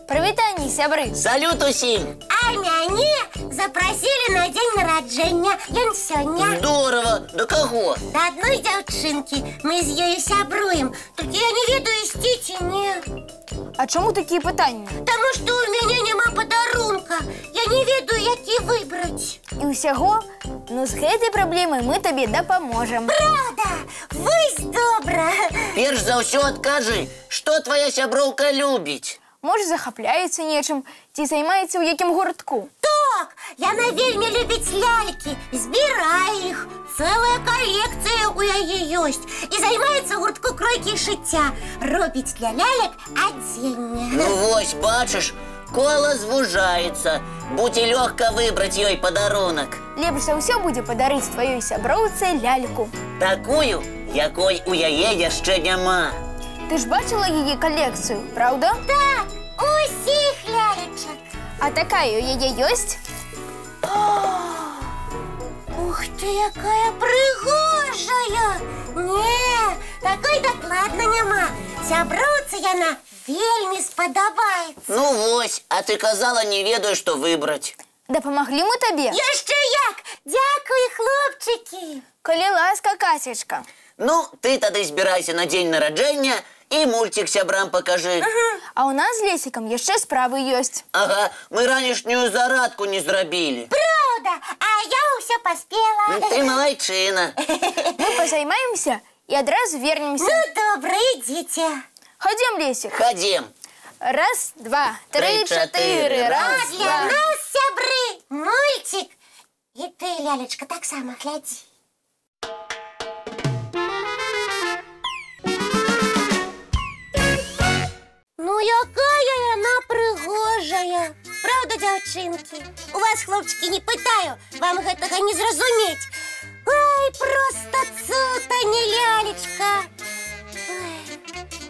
Прывітанне, сябры! Салют усім! А мяне запросили на день народження. Ён сёння. Здорово! До каго? Да одной дзяўчынкі. Мы з ёю сябруем. Толькі я не ведаю, ісці ці не. А чаму такія пытанні? Таму што ў мяне няма падарунка. Я не ведаю, які выбраць. І ўсяго? Ну, з гэтай праблемай мы табе дапаможам. Правда? Вось добра. Перш за ўсё адкажы, што твая сяброўка любіць? Можа, захапляецца нечым, ці займаецца ў якім гуртку. Так, яна вельмі любіць лялькі, збірае іх. Цэлая калекцыя ў яе ёсць. І займаецца гуртку кройкі і шыцця. Робіць для лялек адзенне. Ну вось, бачыш, кола звужаецца. Будзе лёгка выбраць ёй падарунак. Лепш за ўсё будзе падарыць тваёй сяброўцы ляльку. Такую, якой у яе яшчэ няма. Ты ж бачыла яе калекцыю, праўда? Так, усіх лялечак. А такая у яе ёсць? Ух ты, якая прыгожая! Не, такой дакладна няма. Сяброўцы яна вельмі спадабаецца. Ну вось, а ты казала, не ведаю, што выбраць. Дапамаглі мы табе? Яшчэ як! Дзякуй, хлопчыкі! Калі ласка, Касечка. Ну, ты тады збірайся на дзень нараджэння і мульцік сябрам пакажы. А ў нас з Лесікам яшчэ справы ёсць. Ага, мы ранішнюю зарадку не зрабілі. Правда, а я ўсё паспела. Ты малайчына. Мы пазаймаемся і адразу вернемся. Ну, добра, ідзіце. Хадзем, Лесік. Хадзем. Раз, два, тры, чатыры. А Раз, для два. нас, сябры, мульцік. І ты, лялечка, таксама глядзі. Ну, якая яна прыгожая. Правда, дзяўчынкі? У вас, хлопчыкі, не пытаю, вам гэтага не зразумець. Ой, проста цуд, а не лялечка. Ой,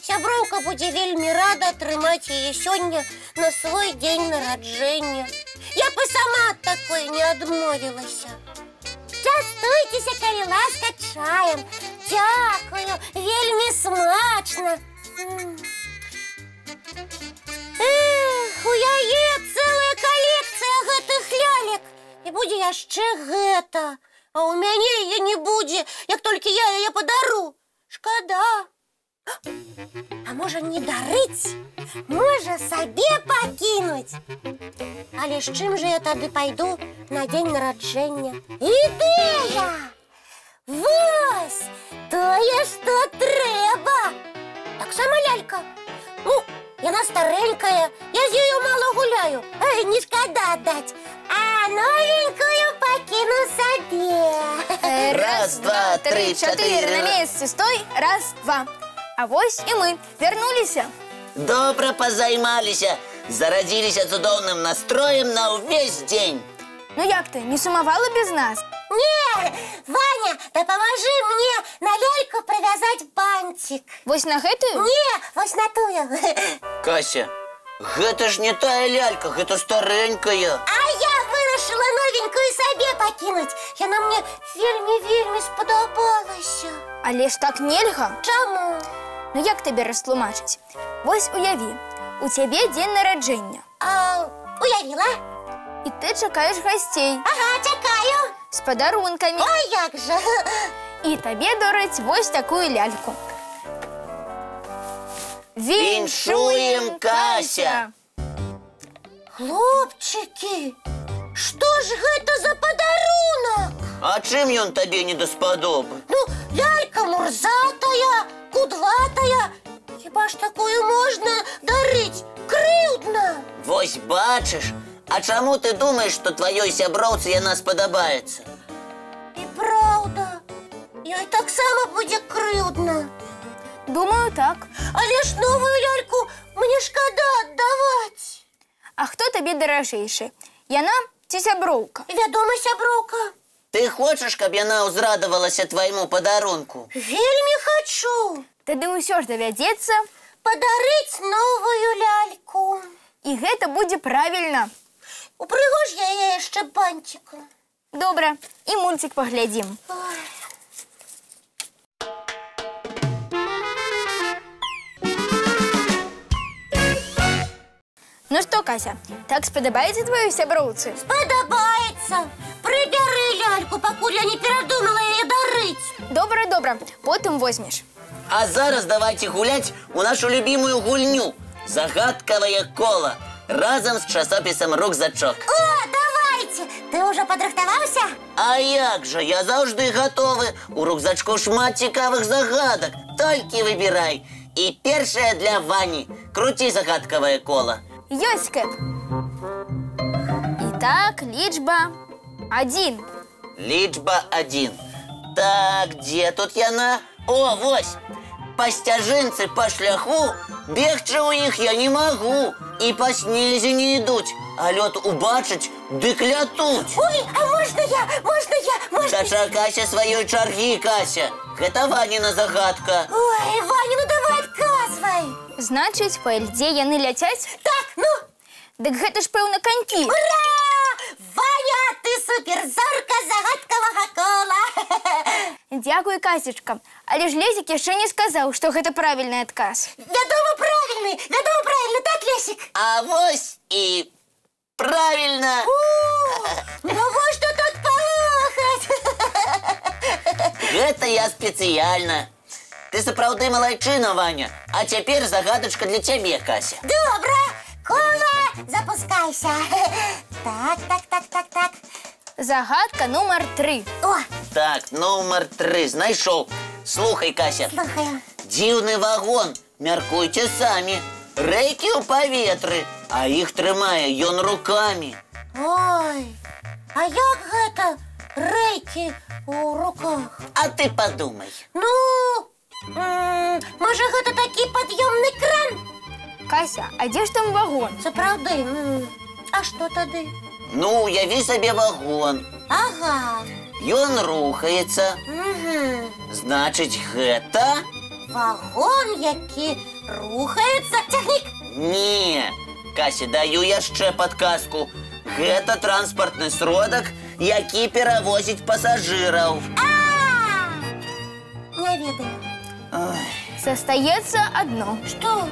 сяброўка будзе вельмі рада атрымаць яе сёння на свой дзень нараджэння. Я б і сама ад такой не адмовілася. Частуйцеся, калі ласка, чаем. Дзякую, вельмі смачна. Эх, у яе цэлая калекцыя гэтых лялек. І будзе яшчэ гэта. А ў мяне яе не будзе, як толькі я яе падару. Шкада. А можа, не дарыць? Можа, сабе пакінуць? Але з чым жа я тады пайду на дзень нараджэння? Ідэя! Вось! Тое, што трэба! Таксама лялька. Ну, яна старенькая, я з ёю мала гуляю. Ай, не шкада аддаць. А новенькую пакіну сабе. Раз, два, тры, чатыры. На месцы стой. Раз, два. А вось і мы вярнуліся. Добра пазаймаліся. Зарадзіліся цудоўным настроем на ўвесь дзень. Ну як ты, не сумавала без нас? Не, Ваня, дапамажы мне на ляльку прывязаць бантик. Вось на гэтую? Не, вось на тую. Кася, гэта ж не тая лялька, гэта старенькая. А я вырашыла новенькую сабе пакінуць. Яна мне вельмі спадабалася. Але ж так нельга. Чаму? Ну як табе растлумачыць? Вось уяві, у цябе дзень нараджэння. А, уявіла? І ты чакаеш гасцей. Ага, чакаю. З падарункамі. Ой, як жа. І табе дараць вось такую ляльку. Віншуем, Кася! Хлопчыкі, што ж гэта за падарунак? А чым ён табе не даспадобы? Ну, лялька мурзатая, кудлатая. Хіба ж такую можна дарыць? Крыўдна. Вось бачыш, а чаму ты думаеш, што тваёй сяброўцы яна спадабаецца? І праўда, ёй таксама будзе крыўдна. Думаю, так. Але ж новую ляльку мне шкада аддаваць. А хто табе даражэйшы? Яна ці сяброўка? Вядома, сяброўка. Ты хочаш, каб яна ўзрадавалася твайму падарунку? Вельмі хачу. Тады ўсё ж давядзецца Падарыць новую ляльку. І гэта будзе правільна. Упрыгож я яе яшчэ бантиком. Добра, і мульцік паглядзім. Ой. Ну што, Кася, так спадабаецца тваёй сяброўцы? Спадабаецца. Прыбяры ляльку, пакуль я не перадумала яе дарыць. Добра, добра, потым возьмеш. А зараз давайте гулять у нашу любимую гульню «Загадковое коло» разом с часописом «Рюкзачок». О, давайте! Ты уже подрыхтовался? А як же, я завжди готовы. У рюкзачку шмат цікавых загадок. Толькі выбирай. И першая для Вани. Крути загадковое коло. Ёсць, Кэт. Итак, лічба 1. Лічба 1. Так, где тут яна? О, вось. Пасцяжынцы па шляху, бегчы ў іх я не магу. І па снезе не ідуць, а лёд убачыць, дык лятуць. Ой, а можно я? Дачакайся сваёй чаргі, Кася. Гэта Ваніна загадка. Ой, Ваня, ну давай отказвай. Значыць, па льдзе яны ляцяць? Так, ну. Дык гэта ж, пэўна, канькі. Ура! Ваня, ты суперзорка загадкового кола. Дзякуй, Касечка. Але ж Лесік яшчэ не сказаў, што гэта правільны адказ. Вядома, правильный, так, Лесик? А вось і правильно. Ну вот что тут палохаць. Гэта я спецыяльна. Ты сапраўды малайчына, Ваня. А цяпер загадачка для цябе, Кася. Добра, кола, запускайся. Так. Загадка нумар 3. О, Так, нумар 3 знайшоў. Слухай, Кася. слухаю. Дзіўны вагон, мяркуйце самі. Рэйкі ў паветры, а іх трымае ён рукамі. Ой, а як гэта рэйкі у руках? А ты падумай. Ну, можа гэта такі пад'ёмны кран? Кася, а дзе ж там вагон? Сапраўды, а што тады? Ну, уяві сабе вагон. Ага. Ён рухаецца. Значыць, гэта... Вагон, які рухаецца. Цягнік! Не, Кася, даю яшчэ падказку. Гэта транспартны сродак, які перавозіць пасажыраў. Не ведаю. Застаецца адно. Што?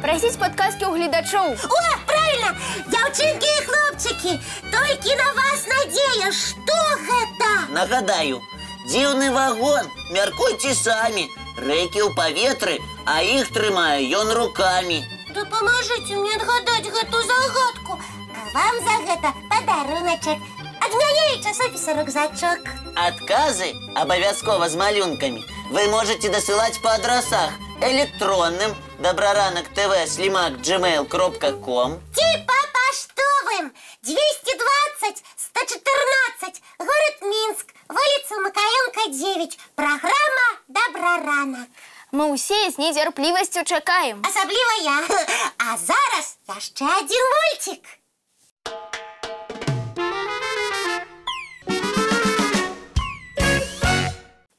Прасіць падказкі ў гледачоў. О, правильно! Дзяўчынкі і хлопчыкі, толькі на вас надзея. Што гэта? Нагадаю, дзіўны вагон, мяркуйце самі. Рэйкі ў паветры, а іх трымае ён рукамі. Дапамажыце мне адгадаць гэту загадку. А вам за гэта падаруначак. Ад мяне і часопіса «Рюкзачок». Адказы, абавязкова з малюнкамі, вы можете дасылаць па адрасах электронным добраранок.tv@gmail.com Ці па паштовым 220 114, город Минск, вуліца Макаёнка 9, праграма «Добраранак». Мы ўсе з нецярплівасцю чакаем. Асабліва я. А зараз яшчэ адзін мульцік.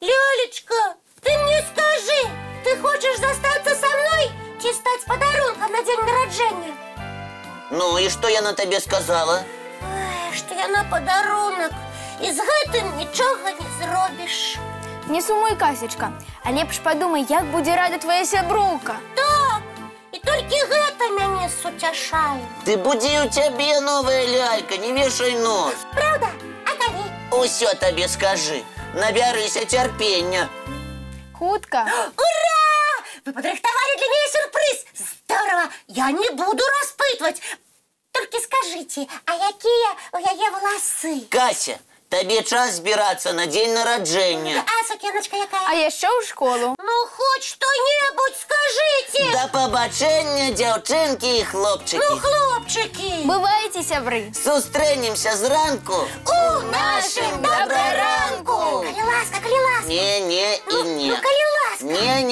Лёлечка, ты мне скажи, ты хочешь застаться со мной ці стаць падарункам на дзень нараджэння? Ну і што яна табе сказала? Ой, што яна падарунак, і з гэтым нічога не зробіш. Не сумуй, Касечка, а лепш падумай, як будзе рада твая сяброўка. Так, і толькі гэта мяне суцяшае. Ты будзе у цябе новая лялька, не вешай нос. Праўда? А калі? Усё табе скажы, набярыся цярпення. Хутка. Ура! Вы подрыхтовали для меня сюрприз! Здорово! Я не буду распытывать. Только скажите, а якія у яе валасы? Кася, табе час збірацца на дзень нараджэння. А сукеночка якая? А яшчэ ў школу. Ну, хоть что-нибудь скажите! Да пабачэння, дзяўчынкі і хлопчыкі. Ну, хлопчики! Бывайце, сябры. Сустрэнемся зранку У нашым добраранку! Калі ласка, калі ласка! Не, не і не. Ну, калі ласка! Не.